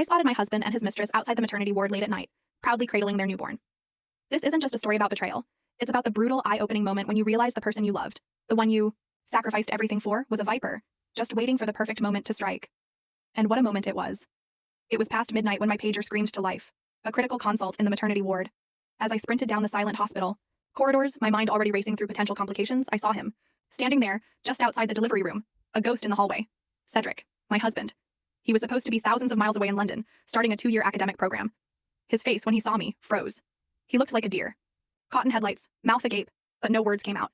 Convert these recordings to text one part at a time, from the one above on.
I spotted my husband and his mistress outside the maternity ward late at night, proudly cradling their newborn. This isn't just a story about betrayal. It's about the brutal, eye-opening moment when you realize the person you loved, the one you sacrificed everything for, was a viper, just waiting for the perfect moment to strike. And what a moment it was. It was past midnight when my pager screamed to life, a critical consult in the maternity ward. As I sprinted down the silent hospital corridors, my mind already racing through potential complications, I saw him, standing there, just outside the delivery room, a ghost in the hallway. Cedric, my husband. He was supposed to be thousands of miles away in London, starting a 2-year academic program. His face, when he saw me, froze. He looked like a deer. Caught in headlights, mouth agape, but no words came out.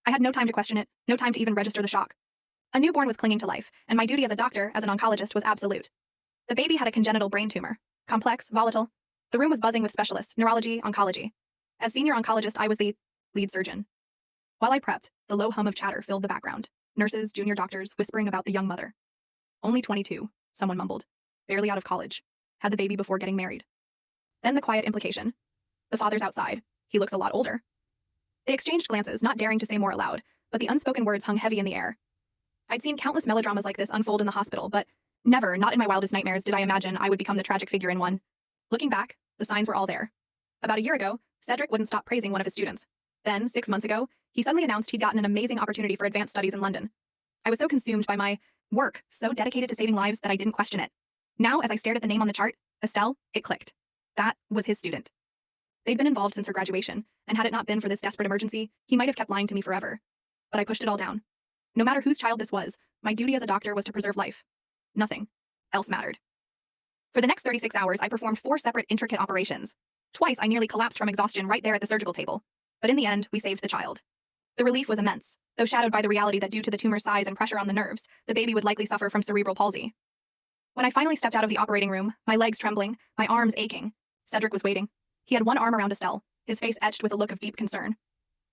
I had no time to question it, no time to even register the shock. A newborn was clinging to life, and my duty as a doctor, as an oncologist, was absolute. The baby had a congenital brain tumor. Complex, volatile. The room was buzzing with specialists, neurology, oncology. As senior oncologist, I was the lead surgeon. While I prepped, the low hum of chatter filled the background. Nurses, junior doctors, whispering about the young mother. Only 22, someone mumbled. Barely out of college. Had the baby before getting married. Then the quiet implication. The father's outside. He looks a lot older. They exchanged glances, not daring to say more aloud, but the unspoken words hung heavy in the air. I'd seen countless melodramas like this unfold in the hospital, but never, not in my wildest nightmares, did I imagine I would become the tragic figure in one. Looking back, the signs were all there. About a year ago, Cedric wouldn't stop praising one of his students. Then, 6 months ago, he suddenly announced he'd gotten an amazing opportunity for advanced studies in London. I was so consumed by my work, so dedicated to saving lives that I didn't question it. Now, as I stared at the name on the chart, Estelle, it clicked. That was his student. They'd been involved since her graduation, and had it not been for this desperate emergency, he might have kept lying to me forever. But I pushed it all down. No matter whose child this was, my duty as a doctor was to preserve life. Nothing else mattered. For the next 36 hours, I performed 4 separate intricate operations. Twice, I nearly collapsed from exhaustion right there at the surgical table. But in the end, we saved the child. The relief was immense, though shadowed by the reality that due to the tumor's size and pressure on the nerves, the baby would likely suffer from cerebral palsy. When I finally stepped out of the operating room, my legs trembling, my arms aching, Cedric was waiting. He had one arm around Estelle, his face etched with a look of deep concern.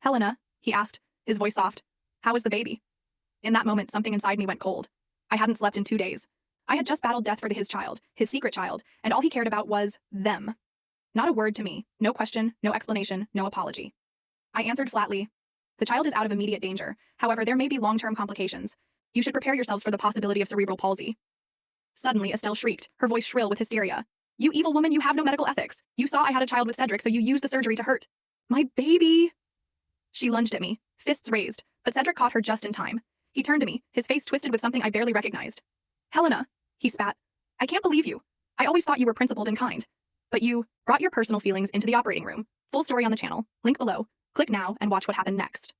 "Helena," he asked, his voice soft. "How is the baby?" In that moment, something inside me went cold. I hadn't slept in 2 days. I had just battled death for his child, his secret child, and all he cared about was them. Not a word to me, no question, no explanation, no apology. I answered flatly, "The child is out of immediate danger. However, there may be long-term complications. You should prepare yourselves for the possibility of cerebral palsy." Suddenly, Estelle shrieked, her voice shrill with hysteria. "You evil woman, you have no medical ethics. You saw I had a child with Cedric, so you used the surgery to hurt my baby." She lunged at me, fists raised, but Cedric caught her just in time. He turned to me, his face twisted with something I barely recognized. "Helena," he spat. "I can't believe you. I always thought you were principled and kind. But you brought your personal feelings into the operating room. Full story on the channel. Link below. Click now and watch what happened next."